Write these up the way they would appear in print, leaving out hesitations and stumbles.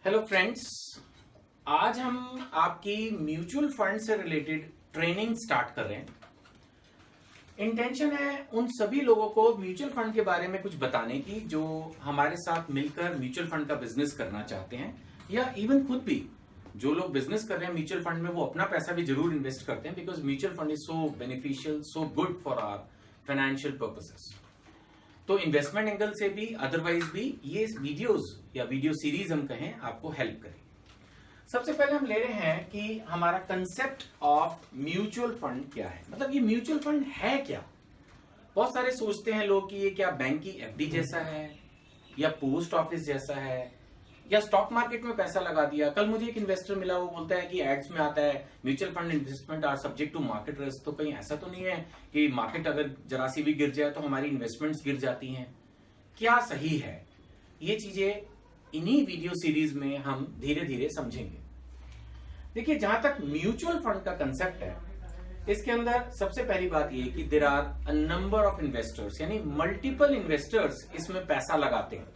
Hello friends, आज हम आपकी म्यूचुअल फंड से रिलेटेड ट्रेनिंग स्टार्ट कर रहे हैं। इंटेंशन है उन सभी लोगों को म्यूचुअल फंड के बारे में कुछ बताने की जो हमारे साथ मिलकर म्यूचुअल फंड का बिजनेस करना चाहते हैं, या इवन खुद भी जो लोग बिजनेस कर रहे हैं म्यूचुअल फंड में वो अपना पैसा भी जरूर इन्वेस्ट करते हैं, because mutual fund is so beneficial, so good for our financial purposes. तो इन्वेस्टमेंट एंगल से भी अदरवाइज भी ये वीडियोस या वीडियो सीरीज हम कहें आपको हेल्प करेगी। सबसे पहले हम ले रहे हैं कि हमारा कंसेप्ट ऑफ म्यूचुअल फंड क्या है, मतलब ये म्यूचुअल फंड है क्या। बहुत सारे सोचते हैं लोग कि ये क्या बैंक की एफडी जैसा है, या पोस्ट ऑफिस जैसा है, या स्टॉक मार्केट में पैसा लगा दिया। कल मुझे एक इन्वेस्टर मिला, वो बोलता है कि एड्स में आता है mutual fund investment are subject to market risk. तो कहीं ऐसा तो नहीं है कि मार्केट अगर जरा सी भी गिर जाए तो हमारी इन्वेस्टमेंट्स गिर जाती हैं? क्या सही है? ये चीजें इन्हीं वीडियो सीरीज में हम धीरे धीरे समझेंगे। देखिए, जहां तक म्यूचुअल फंड का कंसेप्ट है, इसके अंदर सबसे पहली बात ये कि there are a number of investors, यानी मल्टीपल इन्वेस्टर्स इसमें पैसा लगाते हैं।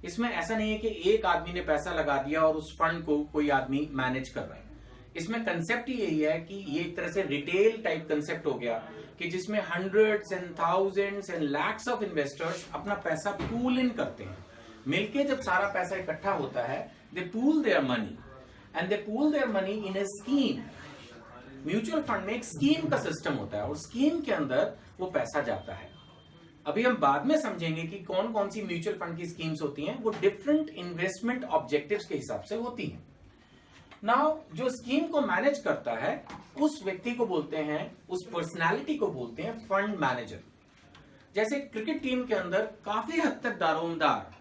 इसमें ऐसा नहीं है कि एक आदमी ने पैसा लगा दिया और उस फंड को कोई आदमी मैनेज कर रहा है। इसमें कंसेप्ट ही यही है कि ये एक तरह से रिटेल टाइप कंसेप्ट हो गया कि जिसमें hundreds and thousands and lakhs of investors अपना पैसा पूल इन करते हैं। मिलके जब सारा पैसा इकट्ठा होता है, they pool their money and they pool their money in a scheme. Mutual fund में एक स्कीम का सिस्टम होता है और स्कीम के अंदर वो पैसा जाता है। अभी हम बाद में समझेंगे कि कौन कौन सी म्यूचुअल फंड की स्कीम्स होती हैं, वो डिफरेंट इन्वेस्टमेंट ऑब्जेक्टिव्स के हिसाब से होती हैं। नाउ जो स्कीम को मैनेज करता है उस व्यक्ति को बोलते हैं, उस पर्सनालिटी को बोलते हैं फंड मैनेजर। जैसे क्रिकेट टीम के अंदर काफी हद तक दारोमदार,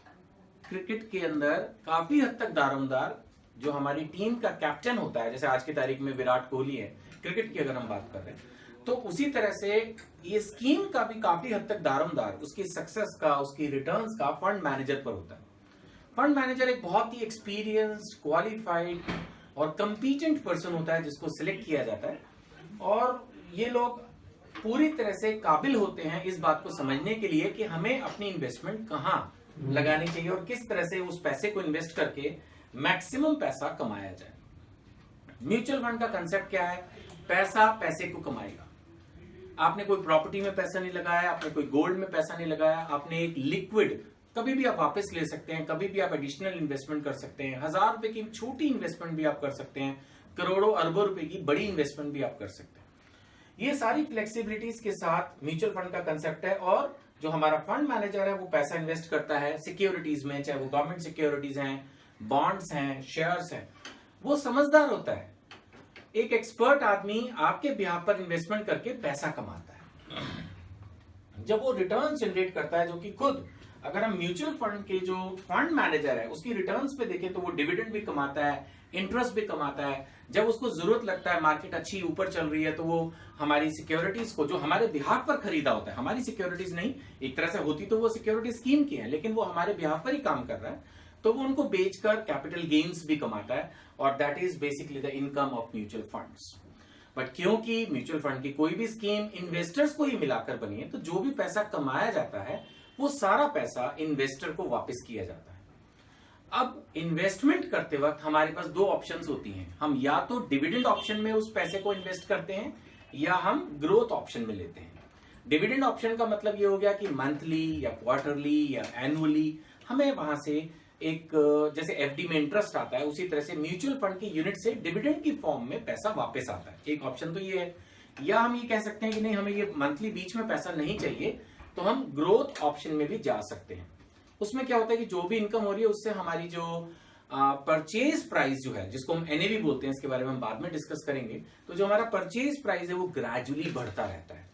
क्रिकेट के अंदर काफी हद तक दारोमदार जो हमारी टीम का कैप्टन होता है, जैसे आज की तारीख में विराट कोहली है, क्रिकेट की अगर हम बात कर रहे हैं, तो उसी तरह से ये स्कीम का भी काफी हद तक दारोमदार उसकी सक्सेस का, उसकी रिटर्न्स का फंड मैनेजर पर होता है। फंड मैनेजर एक बहुत ही एक्सपीरियंस्ड, क्वालिफाइड और कंपीटेंट पर्सन होता है जिसको सिलेक्ट किया जाता है, और ये लोग पूरी तरह से काबिल होते हैं इस बात को समझने के लिए कि हमें अपनी इन्वेस्टमेंट कहां लगानी चाहिए और किस तरह से उस पैसे को इन्वेस्ट करके मैक्सिमम पैसा कमाया जाए। म्यूचुअल फंड का कंसेप्ट क्या है? पैसा पैसे को कमाएगा। आपने कोई प्रॉपर्टी में पैसा नहीं लगाया, आपने कोई गोल्ड में पैसा नहीं लगाया, आपने एक लिक्विड, कभी भी आप वापस ले सकते हैं, कभी भी आप एडिशनल इन्वेस्टमेंट कर सकते हैं। 1000 रुपए की छोटी इन्वेस्टमेंट भी आप कर सकते हैं, करोड़ों अरबों रुपए की बड़ी इन्वेस्टमेंट भी आप कर सकते हैं। ये सारी फ्लेक्सिबिलिटीज के साथ म्यूचुअल फंड का कंसेप्ट है। और जो हमारा फंड मैनेजर है वो पैसा इन्वेस्ट करता है सिक्योरिटीज में, चाहे वो गवर्नमेंट सिक्योरिटीज हैं, बॉन्ड्स हैं, शेयर्स हैं। वो समझदार होता है। एक एक्सपर्ट आदमी आपके बिहाफ पर इन्वेस्टमेंट करके पैसा कमाता है। जब वो रिटर्न जनरेट करता है, जो कि खुद अगर हम म्यूचुअल फंड के जो फंड मैनेजर है उसकी रिटर्न्स पे देखें तो वो डिविडेंड भी कमाता है, इंटरेस्ट भी कमाता है। जब उसको जरूरत लगता है, मार्केट अच्छी ऊपर चल रही है, तो वो हमारी सिक्योरिटीज को, जो हमारे बिहाफ पर खरीदा होता है, हमारी सिक्योरिटीज नहीं, एक तरह से होती तो वो सिक्योरिटी स्कीम की है, लेकिन वो हमारे बिहाफ पर ही काम कर रहा है, तो वो उनको बेचकर कैपिटल गेन्स भी कमाता है, और that is basically the income of mutual funds. But क्योंकि म्यूचुअल फंड की कोई भी स्कीम इन्वेस्टर्स को ही मिलाकर बनी है, तो जो भी पैसा कमाया जाता है वो सारा पैसा इन्वेस्टर को वापस किया जाता है। अब इन्वेस्टमेंट करते वक्त हमारे पास दो ऑप्शंस होती हैं। हम या तो डिविडेंड ऑप्शन में उस पैसे को इन्वेस्ट करते हैं, या हम ग्रोथ ऑप्शन में लेते हैं। डिविडेंड ऑप्शन का मतलब ये हो गया कि मंथली या क्वार्टरली या एनुअली हमें वहां से एक, जैसे एफडी में इंटरेस्ट आता है, उसी तरह से म्यूचुअल फंड की यूनिट से डिविडेंड की फॉर्म में पैसा वापस आता है। एक ऑप्शन तो ये है। या हम ये कह सकते हैं कि नहीं, हमें ये मंथली बीच में पैसा नहीं चाहिए, तो हम ग्रोथ ऑप्शन में भी जा सकते हैं। उसमें क्या होता है कि जो भी इनकम हो रही है उससे हमारी जो परचेज प्राइस जो है, जिसको हम एनएवी बोलते हैं, इसके बारे में हम बाद में डिस्कस करेंगे, तो जो हमारा परचेज प्राइस है वो ग्रेजुअली बढ़ता रहता है।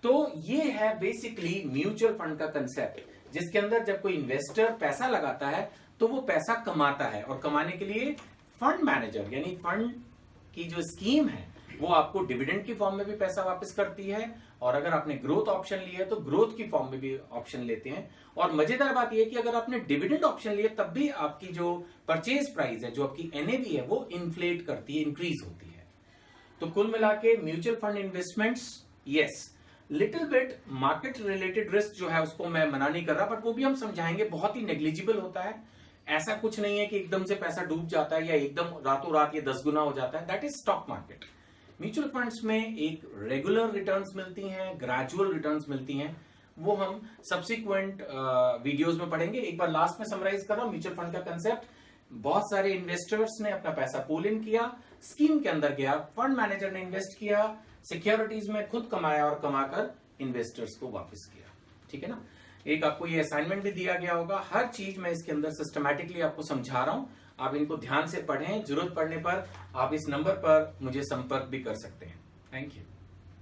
तो ये है बेसिकली म्यूचुअल फंड का कंसेप्ट, जिसके अंदर जब कोई इन्वेस्टर पैसा लगाता है तो वो पैसा कमाता है, और कमाने के लिए फंड मैनेजर यानी फंड की जो स्कीम है वो आपको डिविडेंड की फॉर्म में भी पैसा वापस करती है, और अगर आपने ग्रोथ ऑप्शन लिया है तो ग्रोथ की फॉर्म में भी ऑप्शन लेते हैं। और मजेदार बात यह कि अगर आपने डिविडेंड ऑप्शन लिया तब भी आपकी जो परचेज प्राइस है, जो आपकी एनएवी है, वो इन्फ्लेट करती है, इंक्रीज होती है। तो कुल मिला के mutual fund investments, yes, little bit market related risk जो है उसको मैं मना नहीं कर रहा, बट वो भी हम समझाएंगे, बहुत ही नेग्लिजिबल होता है। ऐसा कुछ नहीं है कि एकदम से पैसा डूब जाता है या एकदम रातों रात ये 10 गुना हो जाता है। That is stock market. Mutual funds में एक रेगुलर रिटर्न्स मिलती हैं, ग्रेजुअल रिटर्न्स मिलती हैं, वो हम सब्सिक्वेंट वीडियोस में पढ़ेंगे। एक बार लास्ट में समराइज कर रहा हूं म्यूचुअल फंड का कंसेप्ट। बहुत सारे इन्वेस्टर्स ने अपना पैसा पूल इन किया, स्कीम के अंदर गया, फंड मैनेजर ने इन्वेस्ट किया, सिक्योरिटीज में खुद कमाया और कमाकर इन्वेस्टर्स को वापस किया। ठीक है ना। एक आपको ये असाइनमेंट भी दिया गया होगा। हर चीज मैं इसके अंदर सिस्टमैटिकली आपको समझा रहा हूं, आप इनको ध्यान से पढ़ें। जरूरत पड़ने पर आप इस नंबर पर मुझे संपर्क भी कर सकते हैं। Thank you.